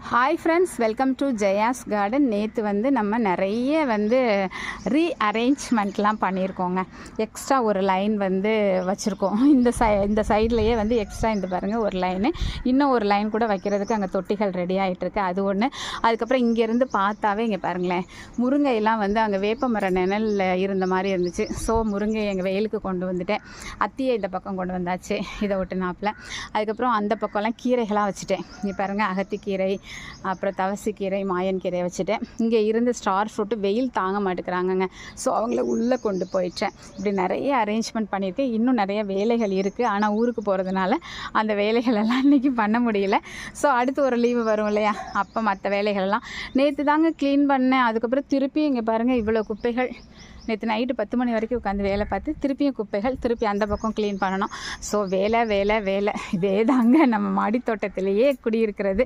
Hi friends, welcome to Jaya's garden. நேற்று நம்ம நிறைய ரீஅரேஞ்ச்மெண்ட்லாம் பண்ணியிருக்கோங்க. எக்ஸ்ட்ரா ஒரு லைன் வச்சுருக்கோம். இந்த சைட்லேயே எக்ஸ்ட்ரா இந்த பாருங்கள் ஒரு லைனு, இன்னும் ஒரு லைன் கூட வைக்கிறதுக்கு அங்கே தொட்டிகள் ரெடி ஆகிட்டுருக்கு. அது ஒன்று. அதுக்கப்புறம் இங்கேருந்து பார்த்தாவே இங்கே பாருங்களேன், முருங்கையெல்லாம் அங்கே வேப்பமர நிழலில் இருந்த மாதிரி இருந்துச்சு. ஸோ முருங்கை எங்கள் வெயிலுக்கு கொண்டு வந்துட்டேன். அத்தியை இந்த பக்கம் கொண்டு வந்தாச்சு, இதை ஒட்டுனாப்பில். அதுக்கப்புறம் அந்த பக்கம்லாம் கீரைகளாக வச்சுட்டேன். இங்கே பாருங்கள், அகத்திக்கீரை, அப்புறம் தவசிக்கீரை, மாயன்கீரை வச்சுட்டேன். இங்கே இருந்து ஸ்டார் ஃப்ரூட்டு வெயில் தாங்க மாட்டேங்கிறாங்கங்க. ஸோ அவங்கள உள்ளே கொண்டு போயிட்டேன். இப்படி நிறைய அரேஞ்ச்மெண்ட் பண்ணியிருக்கேன். இன்னும் நிறைய வேலைகள் இருக்குது. ஆனால் ஊருக்கு போகிறதுனால அந்த வேலைகளெல்லாம் இன்றைக்கி பண்ண முடியல. ஸோ அடுத்து ஒரு லீவு வரும் இல்லையா, அப்போ மற்ற வேலைகளெல்லாம் நேற்று தாங்க க்ளீன் பண்ணேன். அதுக்கப்புறம் திருப்பி இங்கே பாருங்கள், இவ்வளோ குப்பைகள். நேற்று நைட்டு 10 மணி வரைக்கும் உட்காந்து வேலை பார்த்து திருப்பியும் குப்பைகள், திருப்பி அந்த பக்கம் க்ளீன் பண்ணணும். ஸோ வேலை வேலை வேலை இதே தாங்க நம்ம மாடி தோட்டத்திலேயே குடியிருக்கிறது.